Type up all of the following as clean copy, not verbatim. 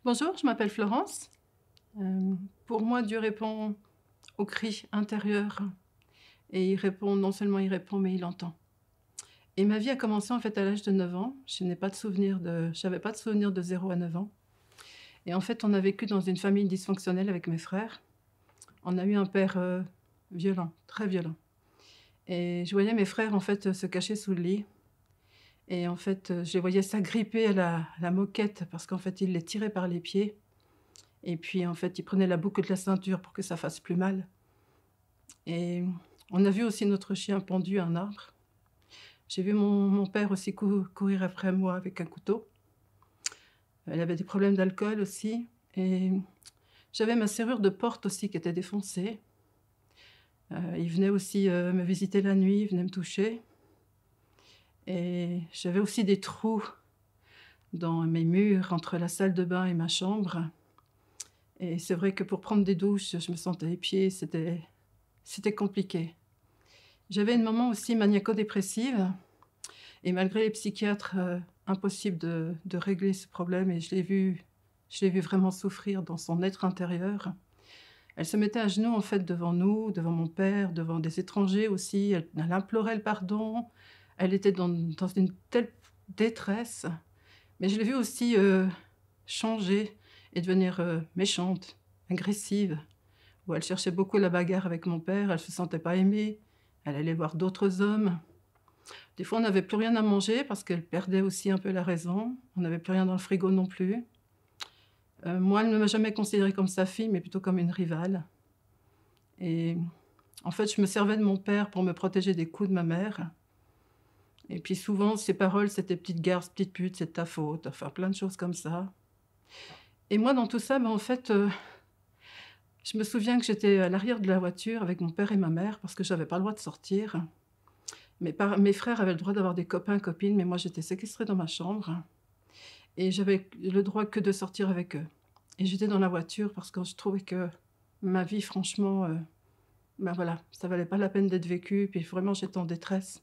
Bonjour, je m'appelle Florence. Pour moi, Dieu répond aux cris intérieurs et il répond, non seulement il répond, mais il entend. Et ma vie a commencé en fait à l'âge de 9 ans. J'avais pas de souvenir de 0 à 9 ans. Et en fait, on a vécu dans une famille dysfonctionnelle avec mes frères. On a eu un père violent, très violent. Et je voyais mes frères en fait se cacher sous le lit. Et en fait, je les voyais s'agripper à la moquette parce qu'en fait, ils les tiraient par les pieds. Et puis, en fait, il prenait la boucle de la ceinture pour que ça fasse plus mal. Et on a vu aussi notre chien pendu à un arbre. J'ai vu mon père aussi courir après moi avec un couteau. Il avait des problèmes d'alcool aussi. Et j'avais ma serrure de porte aussi qui était défoncée. Il venait aussi me visiter la nuit, il venait me toucher. Et j'avais aussi des trous dans mes murs entre la salle de bain et ma chambre. Et c'est vrai que pour prendre des douches, je me sentais épiée, c'était compliqué. J'avais une maman aussi maniaco-dépressive et malgré les psychiatres, impossible de régler ce problème et je l'ai vue vraiment souffrir dans son être intérieur. Elle se mettait à genoux en fait devant nous, devant mon père, devant des étrangers aussi, elle implorait le pardon. Elle était dans une telle détresse, mais je l'ai vue aussi, changer et devenir, méchante, agressive, où elle cherchait beaucoup la bagarre avec mon père, elle se sentait pas aimée, elle allait voir d'autres hommes. Des fois, on n'avait plus rien à manger parce qu'elle perdait aussi un peu la raison, on n'avait plus rien dans le frigo non plus. Moi, elle ne m'a jamais considérée comme sa fille, mais plutôt comme une rivale et en fait, je me servais de mon père pour me protéger des coups de ma mère et puis souvent, ses paroles, c'était: «Petite garce, petite pute, c'est de ta faute», enfin plein de choses comme ça et moi, dans tout ça, en fait, je me souviens que j'étais à l'arrière de la voiture avec mon père et ma mère parce que j'avais pas le droit de sortir. Mes frères avaient le droit d'avoir des copains, copines, mais moi j'étais séquestrée dans ma chambre et j'avais le droit que de sortir avec eux et j'étais dans la voiture parce que je trouvais que ma vie franchement, voilà, ça valait pas la peine d'être vécue, puis vraiment j'étais en détresse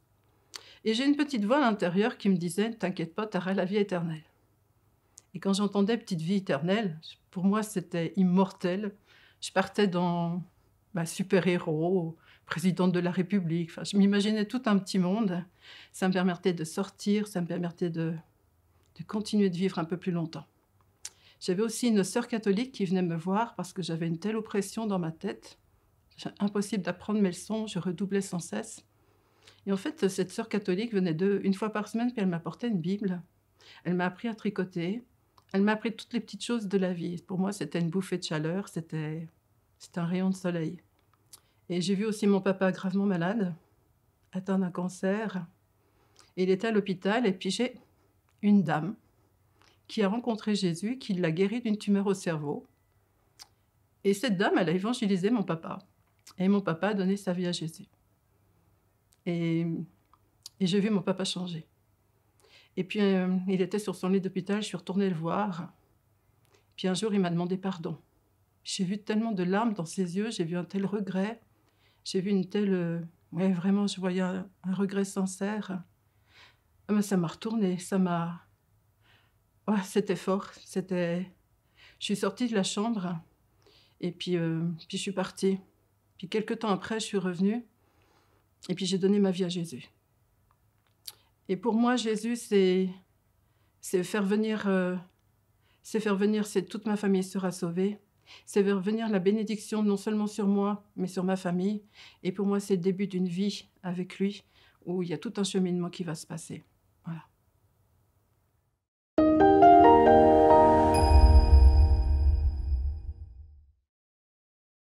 et j'ai une petite voix à l'intérieur qui me disait: «T'inquiète pas, tu auras la vie éternelle» et quand j'entendais petite vie éternelle, pour moi c'était immortel. Je partais dans, super-héros, présidente de la République, enfin je m'imaginais tout un petit monde. Ça me permettait de sortir, ça me permettait de continuer de vivre un peu plus longtemps. J'avais aussi une sœur catholique qui venait me voir parce que j'avais une telle oppression dans ma tête. Impossible d'apprendre mes leçons, je redoublais sans cesse et en fait, cette sœur catholique venait une fois par semaine, puis elle m'apportait une Bible. Elle m'a appris à tricoter, elle m'a appris toutes les petites choses de la vie. Pour moi, c'était une bouffée de chaleur, c'était un rayon de soleil et j'ai vu aussi mon papa gravement malade, atteint d'un cancer. Il était à l'hôpital et puis j'ai une dame qui a rencontré Jésus, qui l'a guéri d'une tumeur au cerveau et cette dame, elle a évangélisé mon papa et mon papa a donné sa vie à Jésus et j'ai vu mon papa changer et puis, il était sur son lit d'hôpital, je suis retournée le voir, puis un jour, il m'a demandé pardon. J'ai vu tellement de larmes dans ses yeux, j'ai vu un tel regret, j'ai vu une telle, ouais, vraiment, je voyais un regret sincère. Ah mais ça m'a retournée, c'était fort, je suis sortie de la chambre et puis je suis partie. Puis quelque temps après, je suis revenue et puis j'ai donné ma vie à Jésus. Et pour moi, Jésus, c'est faire venir, c'est toute ma famille sera sauvée. C'est faire venir la bénédiction non seulement sur moi, mais sur ma famille et pour moi, c'est le début d'une vie avec lui où il y a tout un cheminement qui va se passer. Voilà.